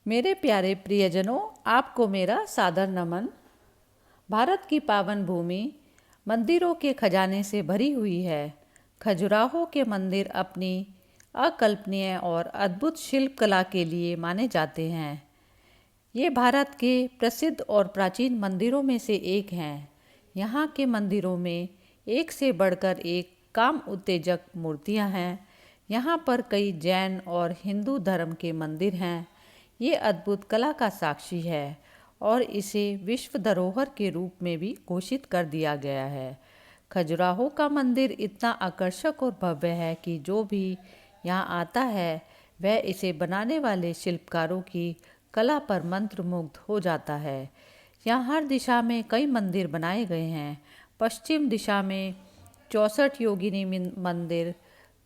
मेरे प्यारे प्रियजनों, आपको मेरा सादर नमन। भारत की पावन भूमि मंदिरों के खजाने से भरी हुई है। खजुराहो के मंदिर अपनी अकल्पनीय और अद्भुत शिल्प कला के लिए माने जाते हैं। ये भारत के प्रसिद्ध और प्राचीन मंदिरों में से एक हैं। यहाँ के मंदिरों में एक से बढ़कर एक काम उत्तेजक मूर्तियाँ हैं। यहाँ पर कई जैन और हिंदू धर्म के मंदिर हैं। ये अद्भुत कला का साक्षी है और इसे विश्व धरोहर के रूप में भी घोषित कर दिया गया है। खजुराहो का मंदिर इतना आकर्षक और भव्य है कि जो भी यहाँ आता है वह इसे बनाने वाले शिल्पकारों की कला पर मंत्रमुग्ध हो जाता है। यहाँ हर दिशा में कई मंदिर बनाए गए हैं। पश्चिम दिशा में 64 योगिनी मंदिर,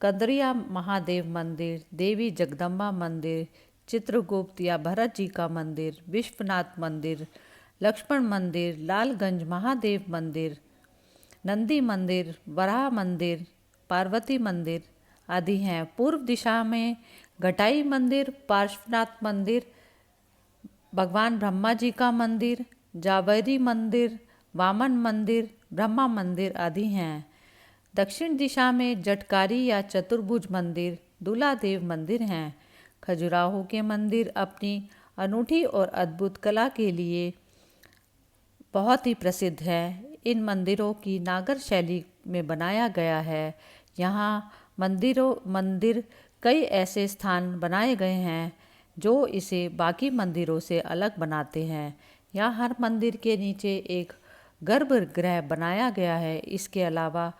कंदरिया महादेव मंदिर, देवी जगदम्बा मंदिर, चित्रगुप्त या भरत जी का मंदिर, विश्वनाथ मंदिर, लक्ष्मण मंदिर, लालगंज महादेव मंदिर, नंदी मंदिर, वराह मंदिर, पार्वती मंदिर आदि हैं। पूर्व दिशा में घटाई मंदिर, पार्श्वनाथ मंदिर, भगवान ब्रह्मा जी का मंदिर, जावैरी मंदिर, वामन मंदिर, ब्रह्मा मंदिर आदि हैं। दक्षिण दिशा में जटकारी या चतुर्भुज मंदिर, दूलादेव मंदिर हैं। खजुराहो के मंदिर अपनी अनूठी और अद्भुत कला के लिए बहुत ही प्रसिद्ध है। इन मंदिरों की नागर शैली में बनाया गया है। यहाँ मंदिर कई ऐसे स्थान बनाए गए हैं जो इसे बाकी मंदिरों से अलग बनाते हैं। यहाँ हर मंदिर के नीचे एक गर्भगृह बनाया गया है। इसके अलावा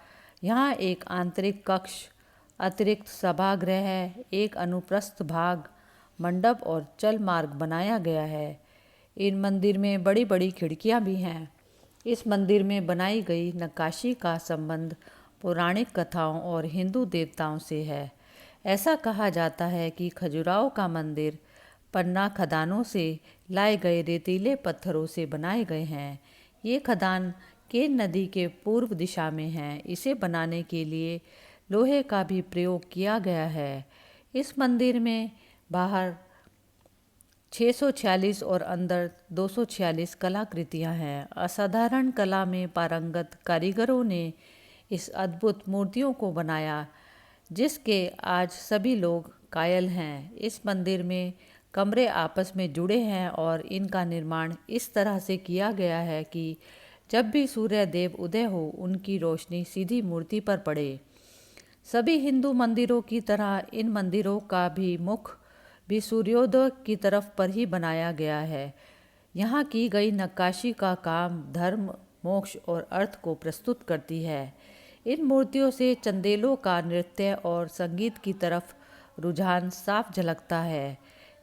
यहाँ एक आंतरिक कक्ष, अतिरिक्त सभागृह है, एक अनुप्रस्थ भाग, मंडप और चल मार्ग बनाया गया है। इन मंदिर में बड़ी बड़ी खिड़कियाँ भी हैं। इस मंदिर में बनाई गई नक्काशी का संबंध पौराणिक कथाओं और हिंदू देवताओं से है। ऐसा कहा जाता है कि खजुराहो का मंदिर पन्ना खदानों से लाए गए रेतीले पत्थरों से बनाए गए हैं। ये खदान केन नदी के पूर्व दिशा में हैं। इसे बनाने के लिए लोहे का भी प्रयोग किया गया है। इस मंदिर में बाहर 646 और अंदर 246 कलाकृतियाँ हैं। असाधारण कला में पारंगत कारीगरों ने इस अद्भुत मूर्तियों को बनाया जिसके आज सभी लोग कायल हैं। इस मंदिर में कमरे आपस में जुड़े हैं और इनका निर्माण इस तरह से किया गया है कि जब भी सूर्य देव उदय हो उनकी रोशनी सीधी मूर्ति पर पड़े। सभी हिंदू मंदिरों की तरह इन मंदिरों का भी मुख भी सूर्योदय की तरफ पर ही बनाया गया है। यहाँ की गई नक्काशी का काम धर्म, मोक्ष और अर्थ को प्रस्तुत करती है। इन मूर्तियों से चंदेलों का नृत्य और संगीत की तरफ रुझान साफ झलकता है।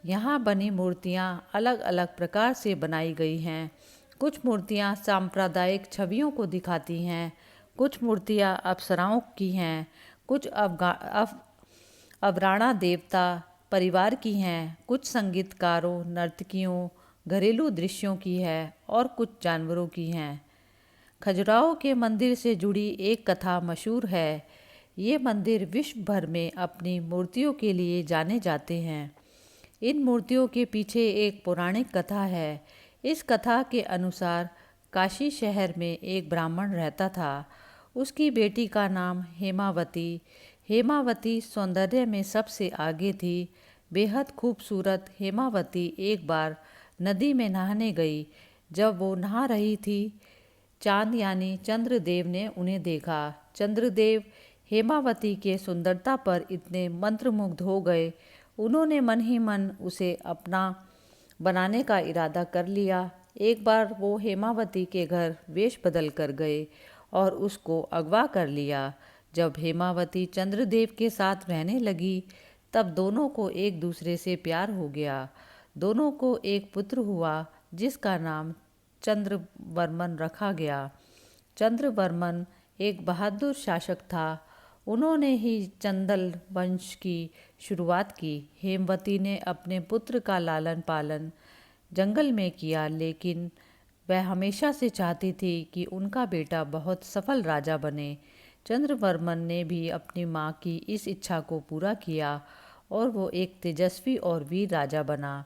यहाँ बनी मूर्तियाँ अलग अलग प्रकार से बनाई गई हैं। कुछ मूर्तियाँ सांप्रदायिक छवियों को दिखाती हैं, कुछ मूर्तियाँ अप्सराओं की हैं, कुछ अवराणा देवता परिवार की हैं, कुछ संगीतकारों, नर्तकियों, घरेलू दृश्यों की है और कुछ जानवरों की हैं। खजुराहो के मंदिर से जुड़ी एक कथा मशहूर है। ये मंदिर विश्व भर में अपनी मूर्तियों के लिए जाने जाते हैं। इन मूर्तियों के पीछे एक पौराणिक कथा है। इस कथा के अनुसार काशी शहर में एक ब्राह्मण रहता था। उसकी बेटी का नाम हेमावती। हेमावती सौंदर्य में सबसे आगे थी। बेहद खूबसूरत हेमावती एक बार नदी में नहाने गई। जब वो नहा रही थी, चांद यानी चंद्रदेव ने उन्हें देखा। चंद्रदेव हेमावती के सुंदरता पर इतने मंत्रमुग्ध हो गए, उन्होंने मन ही मन उसे अपना बनाने का इरादा कर लिया। एक बार वो हेमावती के घर वेश बदल कर गए और उसको अगवा कर लिया। जब हेमावती चंद्रदेव के साथ रहने लगी तब दोनों को एक दूसरे से प्यार हो गया। दोनों को एक पुत्र हुआ जिसका नाम चंद्रवर्मन रखा गया। चंद्रवर्मन एक बहादुर शासक था। उन्होंने ही चंदल वंश की शुरुआत की। हेमवती ने अपने पुत्र का लालन पालन जंगल में किया, लेकिन वह हमेशा से चाहती थी कि उनका बेटा बहुत सफल राजा बने। चंद्रवर्मन ने भी अपनी माँ की इस इच्छा को पूरा किया और वो एक तेजस्वी और वीर राजा बना।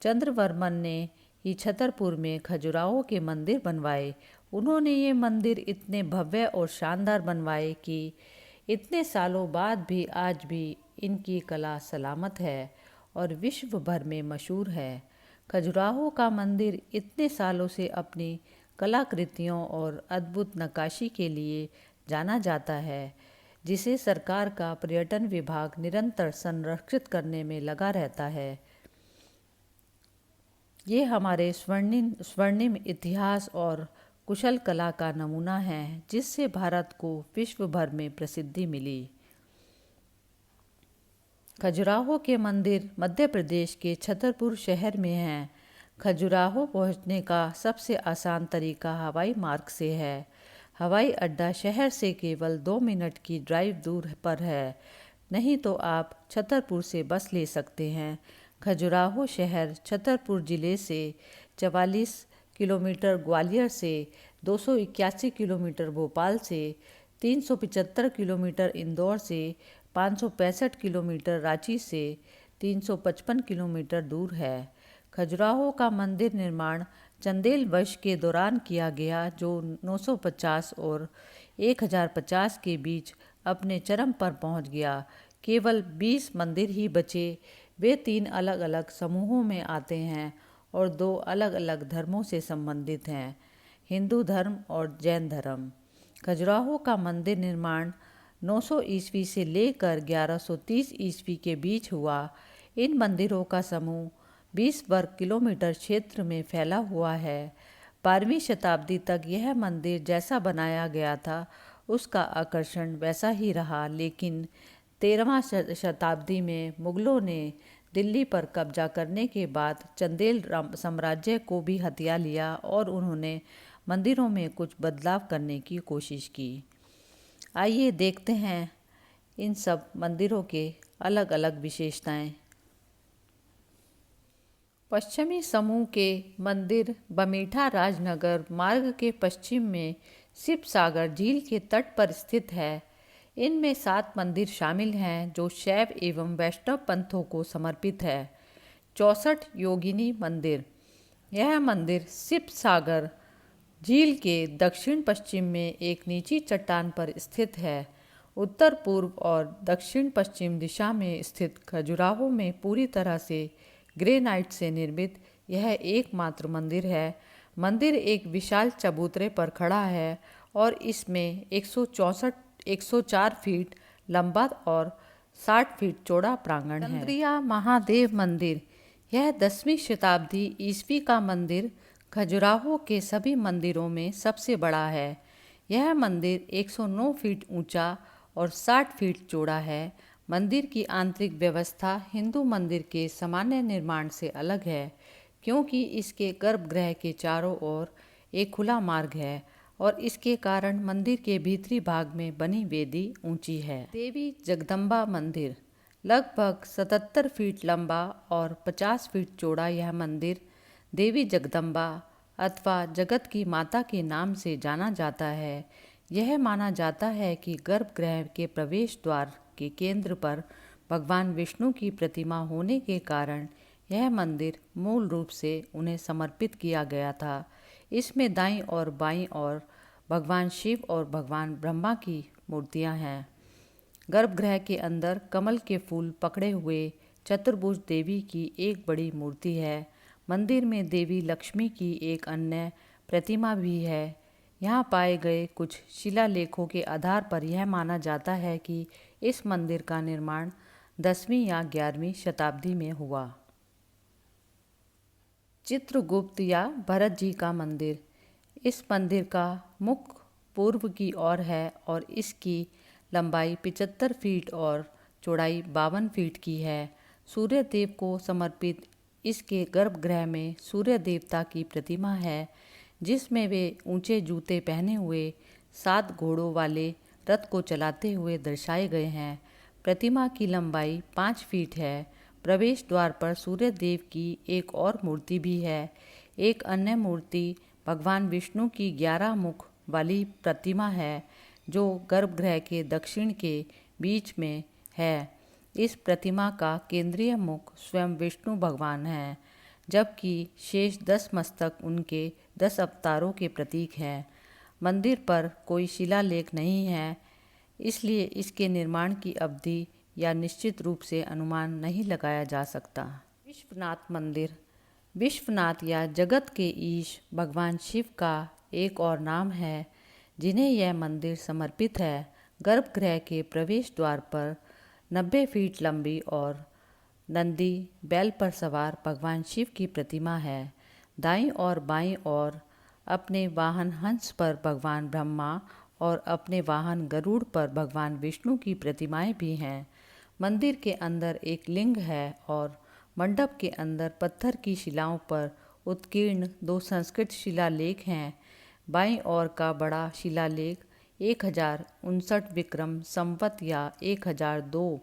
चंद्रवर्मन ने ही छतरपुर में खजुराहो के मंदिर बनवाए। उन्होंने ये मंदिर इतने भव्य और शानदार बनवाए कि इतने सालों बाद भी आज भी इनकी कला सलामत है और विश्व भर में मशहूर है। खजुराहो का मंदिर इतने सालों से अपनी कलाकृतियों और अद्भुत नक्काशी के लिए जाना जाता है, जिसे सरकार का पर्यटन विभाग निरंतर संरक्षित करने में लगा रहता है। ये हमारे स्वर्णिम इतिहास और कुशल कला का नमूना है, जिससे भारत को विश्व भर में प्रसिद्धि मिली। खजुराहो के मंदिर मध्य प्रदेश के छतरपुर शहर में हैं। खजुराहो पहुंचने का सबसे आसान तरीका हवाई मार्ग से है। हवाई अड्डा शहर से केवल 2 मिनट की ड्राइव दूर पर है, नहीं तो आप छतरपुर से बस ले सकते हैं। खजुराहो शहर छतरपुर जिले से 44 किलोमीटर, ग्वालियर से 281 किलोमीटर, भोपाल से 375 किलोमीटर, इंदौर से 565 किलोमीटर, रांची से 355 किलोमीटर दूर है। खजुराहो का मंदिर निर्माण चंदेल वंश के दौरान किया गया, जो 950 और 1050 के बीच अपने चरम पर पहुंच गया। केवल 20 मंदिर ही बचे। वे 3 अलग अलग समूहों में आते हैं और 2 अलग अलग धर्मों से संबंधित हैं, हिंदू धर्म और जैन धर्म। खजुराहो का मंदिर निर्माण 900 ईस्वी से लेकर 1130 ईस्वी के बीच हुआ। इन मंदिरों का समूह 20 वर्ग किलोमीटर क्षेत्र में फैला हुआ है। 12वीं शताब्दी तक यह मंदिर जैसा बनाया गया था उसका आकर्षण वैसा ही रहा, लेकिन 13वां शताब्दी में मुगलों ने दिल्ली पर कब्जा करने के बाद चंदेल साम्राज्य को भी हथिया लिया और उन्होंने मंदिरों में कुछ बदलाव करने की कोशिश की। आइए देखते हैं इन सब मंदिरों के अलग अलग विशेषताएं। पश्चिमी समूह के मंदिर बमीठा राजनगर मार्ग के पश्चिम में शिव सागर झील के तट पर स्थित है। इनमें 7 मंदिर शामिल हैं जो शैव एवं वैष्णव पंथों को समर्पित है। 64 योगिनी मंदिर। यह मंदिर शिव सागर झील के दक्षिण पश्चिम में एक नीची चट्टान पर स्थित है। उत्तर पूर्व और दक्षिण पश्चिम दिशा में स्थित खजुराहो में पूरी तरह से ग्रेनाइट से निर्मित यह एकमात्र मंदिर है। मंदिर एक विशाल चबूतरे पर खड़ा है और इसमें 104 फीट लंबा और 60 फीट चौड़ा प्रांगण है। चंद्रिया महादेव मंदिर। यह 10वीं शताब्दी ईस्वी का मंदिर खजुराहो के सभी मंदिरों में सबसे बड़ा है। यह मंदिर 109 फीट ऊंचा और 60 फीट चौड़ा है। मंदिर की आंतरिक व्यवस्था हिंदू मंदिर के सामान्य निर्माण से अलग है, क्योंकि इसके गर्भगृह के चारों ओर एक खुला मार्ग है और इसके कारण मंदिर के भीतरी भाग में बनी वेदी ऊंची है। देवी जगदम्बा मंदिर। लगभग 77 फीट लंबा और 50 फीट चौड़ा यह मंदिर देवी जगदम्बा अथवा जगत की माता के नाम से जाना जाता है। यह माना जाता है कि गर्भगृह के प्रवेश द्वार के केंद्र पर भगवान विष्णु की प्रतिमा होने के कारण यह मंदिर मूल रूप से उन्हें समर्पित किया गया था। इसमें दाईं और बाईं ओर भगवान शिव और भगवान ब्रह्मा की मूर्तियां हैं। गर्भगृह के अंदर कमल के फूल पकड़े हुए चतुर्भुज देवी की एक बड़ी मूर्ति है। मंदिर में देवी लक्ष्मी की एक अन्य प्रतिमा भी है। यहाँ पाए गए कुछ शिलालेखों के आधार पर यह माना जाता है कि इस मंदिर का निर्माण 10वीं या 11वीं शताब्दी में हुआ। चित्रगुप्त या भरत जी का मंदिर। इस मंदिर का मुख पूर्व की ओर है और इसकी लंबाई 75 फीट और चौड़ाई 52 फीट की है। सूर्य देव को समर्पित इसके गर्भगृह में सूर्य देवता की प्रतिमा है, जिसमें वे ऊंचे जूते पहने हुए 7 घोड़ों वाले रथ को चलाते हुए दर्शाए गए हैं। प्रतिमा की लंबाई 5 फीट है। प्रवेश द्वार पर सूर्य देव की एक और मूर्ति भी है। एक अन्य मूर्ति भगवान विष्णु की 11 मुख वाली प्रतिमा है, जो गर्भगृह के दक्षिण के बीच में है। इस प्रतिमा का केंद्रीय मुख स्वयं विष्णु भगवान है। जबकि शेष 10 मस्तक उनके 10 अवतारों के प्रतीक हैं। मंदिर पर कोई शिलालेख नहीं है, इसलिए इसके निर्माण की अवधि या निश्चित रूप से अनुमान नहीं लगाया जा सकता। विश्वनाथ मंदिर। विश्वनाथ या जगत के ईश भगवान शिव का एक और नाम है जिन्हें यह मंदिर समर्पित है। गर्भगृह के प्रवेश द्वार पर 90 फीट लंबी और नंदी बैल पर सवार भगवान शिव की प्रतिमा है। दाईं और बाईं ओर अपने वाहन हंस पर भगवान ब्रह्मा और अपने वाहन गरुड़ पर भगवान विष्णु की प्रतिमाएं भी हैं। मंदिर के अंदर एक लिंग है और मंडप के अंदर पत्थर की शिलाओं पर उत्कीर्ण 2 संस्कृत शिलालेख हैं। बाईं ओर का बड़ा शिलालेख 1059 विक्रम संवत या 1002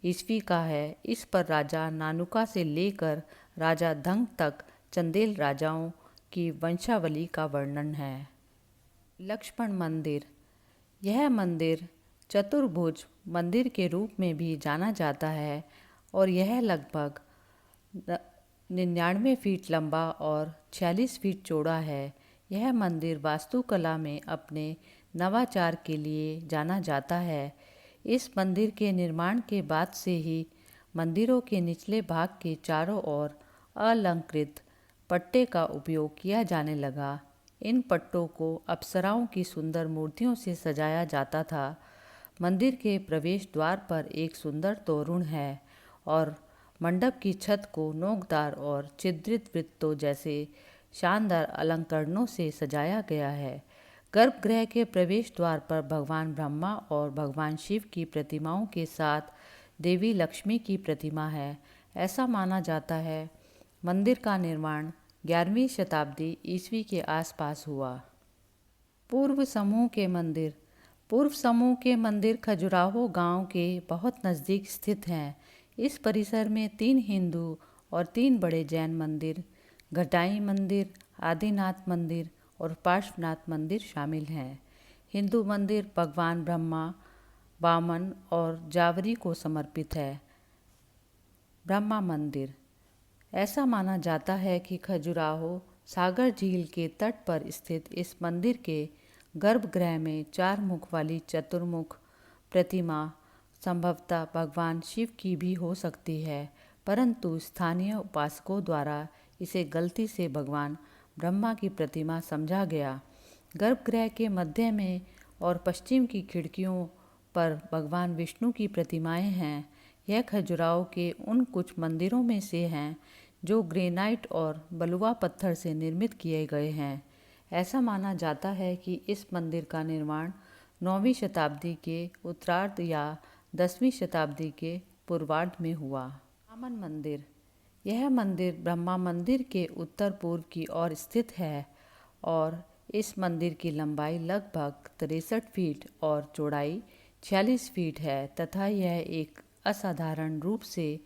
ईस्वी का है। इस पर राजा नानुका से लेकर राजा धंग तक चंदेल राजाओं की वंशावली का वर्णन है। लक्ष्मण मंदिर। यह मंदिर चतुर्भुज मंदिर के रूप में भी जाना जाता है और यह लगभग 99 फीट लंबा और 46 फीट चौड़ा है। यह मंदिर वास्तुकला में अपने नवाचार के लिए जाना जाता है। इस मंदिर के निर्माण के बाद से ही मंदिरों के निचले भाग के चारों ओर अलंकृत पट्टे का उपयोग किया जाने लगा। इन पट्टों को अप्सराओं की सुंदर मूर्तियों से सजाया जाता था। मंदिर के प्रवेश द्वार पर एक सुंदर तोरण है और मंडप की छत को नोकदार और छिद्रित वृत्तों जैसे शानदार अलंकरणों से सजाया गया है। गर्भगृह के प्रवेश द्वार पर भगवान ब्रह्मा और भगवान शिव की प्रतिमाओं के साथ देवी लक्ष्मी की प्रतिमा है। ऐसा माना जाता है मंदिर का निर्माण 11वीं शताब्दी ईस्वी के आसपास हुआ। पूर्व समूह के मंदिर। पूर्व समूह के मंदिर खजुराहो गांव के बहुत नज़दीक स्थित हैं। इस परिसर में 3 हिंदू और 3 बड़े जैन मंदिर, घटाई मंदिर, आदिनाथ मंदिर और पार्श्वनाथ मंदिर शामिल हैं। हिंदू मंदिर भगवान ब्रह्मा, वामन और जावरी को समर्पित है। ब्रह्मा मंदिर। ऐसा माना जाता है कि खजुराहो सागर झील के तट पर स्थित इस मंदिर के गर्भगृह में 4 मुख वाली चतुर्मुख प्रतिमा संभवतः भगवान शिव की भी हो सकती है, परंतु स्थानीय उपासकों द्वारा इसे गलती से भगवान ब्रह्मा की प्रतिमा समझा गया। गर्भगृह के मध्य में और पश्चिम की खिड़कियों पर भगवान विष्णु की प्रतिमाएं हैं। यह खजुराहो के उन कुछ मंदिरों में से हैं जो ग्रेनाइट और बलुआ पत्थर से निर्मित किए गए हैं। ऐसा माना जाता है कि इस मंदिर का निर्माण 9वीं शताब्दी के उत्तरार्ध या 10वीं शताब्दी के पूर्वार्ध में हुआ। वामन मंदिर। यह मंदिर ब्रह्मा मंदिर के उत्तर पूर्व की ओर स्थित है और इस मंदिर की लंबाई लगभग 63 फीट और चौड़ाई 46 फीट है तथा यह एक असाधारण रूप से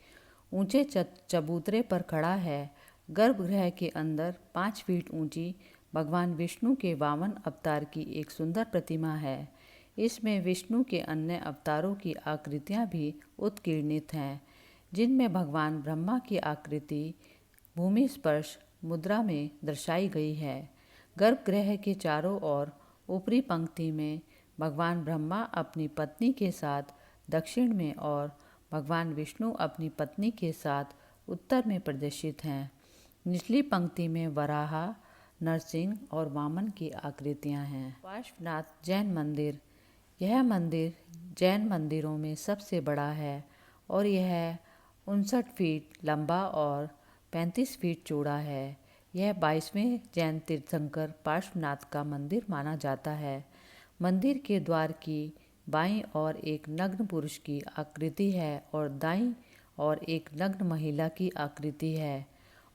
ऊंचे चबूतरे पर खड़ा है। गर्भगृह के अंदर 5 फीट ऊंची भगवान विष्णु के वामन अवतार की एक सुंदर प्रतिमा है। इसमें विष्णु के अन्य अवतारों की आकृतियां भी उत्कीर्णित हैं, जिनमें भगवान ब्रह्मा की आकृति भूमि स्पर्श मुद्रा में दर्शाई गई है। गर्भगृह के चारों ओर ऊपरी पंक्ति में भगवान ब्रह्मा अपनी पत्नी के साथ दक्षिण में और भगवान विष्णु अपनी पत्नी के साथ उत्तर में प्रदर्शित हैं। निचली पंक्ति में वराहा, नरसिंह और वामन की आकृतियां हैं। पार्श्वनाथ जैन मंदिर। यह मंदिर जैन मंदिरों में सबसे बड़ा है और यह 59 फीट लंबा और 35 फीट चौड़ा है। यह 22वें जैन तीर्थंकर पार्श्वनाथ का मंदिर माना जाता है। मंदिर के द्वार की बाईं ओर एक नग्न पुरुष की आकृति है और दाईं ओर एक नग्न महिला की आकृति है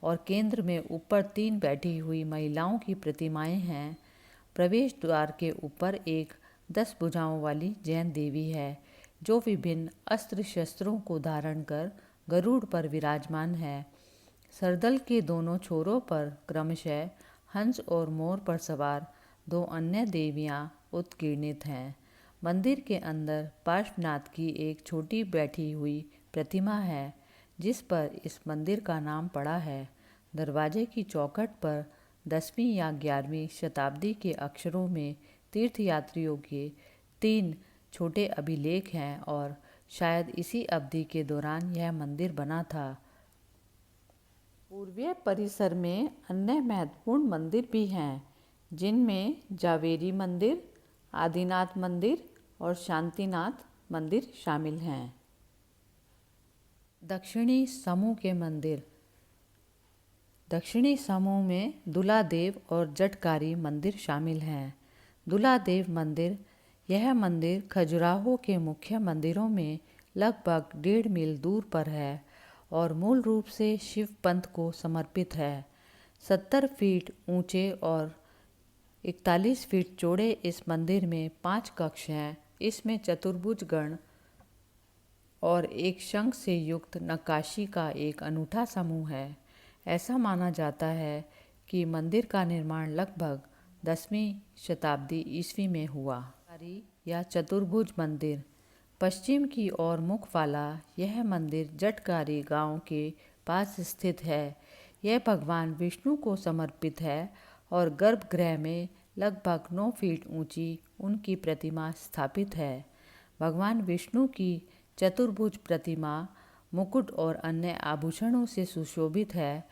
और केंद्र में ऊपर 3 बैठी हुई महिलाओं की प्रतिमाएं हैं। प्रवेश द्वार के ऊपर एक 10 भुजाओं वाली जैन देवी है जो विभिन्न अस्त्र शस्त्रों को धारण कर गरुड़ पर विराजमान है। सरदल के दोनों छोरों पर क्रमशः हंस और मोर पर सवार 2 अन्य देवियां उत्कीर्णित हैं। मंदिर के अंदर पार्श्वनाथ की एक छोटी बैठी हुई प्रतिमा है जिस पर इस मंदिर का नाम पड़ा है। दरवाजे की चौखट पर 10वीं या 11वीं शताब्दी के अक्षरों में तीर्थयात्रियों के 3 छोटे अभिलेख हैं और शायद इसी अवधि के दौरान यह मंदिर बना था। पूर्वीय परिसर में अन्य महत्वपूर्ण मंदिर भी हैं, जिनमें जावेरी मंदिर, आदिनाथ मंदिर और शांतिनाथ मंदिर शामिल हैं। दक्षिणी समूह के मंदिर। दक्षिणी समूह में दुलादेव और जटकारी मंदिर शामिल हैं। दुलादेव मंदिर, यह मंदिर खजुराहो के मुख्य मंदिरों में लगभग 1.5 मील दूर पर है और मूल रूप से शिव पंथ को समर्पित है। 70 फीट ऊंचे और 41 फीट चौड़े इस मंदिर में 5 कक्ष हैं। इसमें चतुर्भुज गण और एक शंख से युक्त नक्काशी का एक अनूठा समूह है। ऐसा माना जाता है कि मंदिर का निर्माण लगभग 10वीं शताब्दी ईस्वी में हुआ। या चतुर्भुज मंदिर। पश्चिम की ओर मुख वाला यह मंदिर जटकारी गांव के पास स्थित है। यह भगवान विष्णु को समर्पित है और गर्भगृह में लगभग 9 फीट ऊंची उनकी प्रतिमा स्थापित है। भगवान विष्णु की चतुर्भुज प्रतिमा मुकुट और अन्य आभूषणों से सुशोभित है।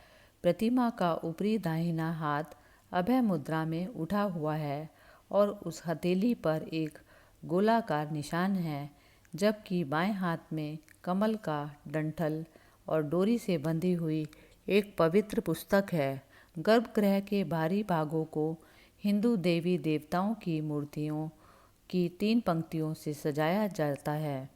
प्रतिमा का ऊपरी दाहिना हाथ अभय मुद्रा में उठा हुआ है और उस हथेली पर एक गोलाकार निशान है, जबकि बाएं हाथ में कमल का डंठल और डोरी से बंधी हुई एक पवित्र पुस्तक है। गर्भगृह के बाहरी भागों को हिंदू देवी देवताओं की मूर्तियों की 3 पंक्तियों से सजाया जाता है।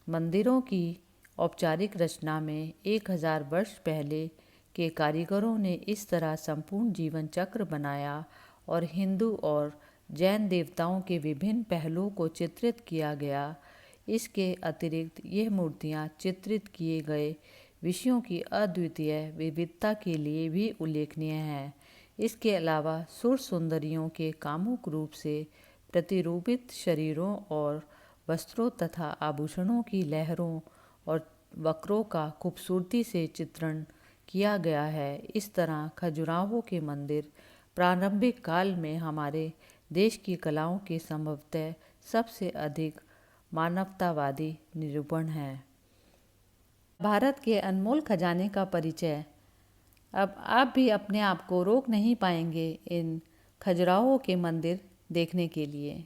मंदिरों की औपचारिक रचना में 1000 वर्ष पहले के कारीगरों ने इस तरह संपूर्ण जीवन चक्र बनाया और हिंदू और जैन देवताओं के विभिन्न पहलुओं को चित्रित किया गया। इसके अतिरिक्त ये मूर्तियाँ चित्रित किए गए विषयों की अद्वितीय विविधता के लिए भी उल्लेखनीय हैं। इसके अलावा सुर सुंदरियों के कामुक रूप से प्रतिरूपित शरीरों और वस्त्रों तथा आभूषणों की लहरों और वक्रों का खूबसूरती से चित्रण किया गया है। इस तरह खजुराहो के मंदिर प्रारंभिक काल में हमारे देश की कलाओं के संभवतः सबसे अधिक मानवतावादी निरूपण है। भारत के अनमोल खजाने का परिचय। अब आप भी अपने आप को रोक नहीं पाएंगे इन खजुराहो के मंदिर देखने के लिए।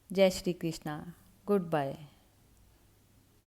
जय श्री कृष्णा। Good bye.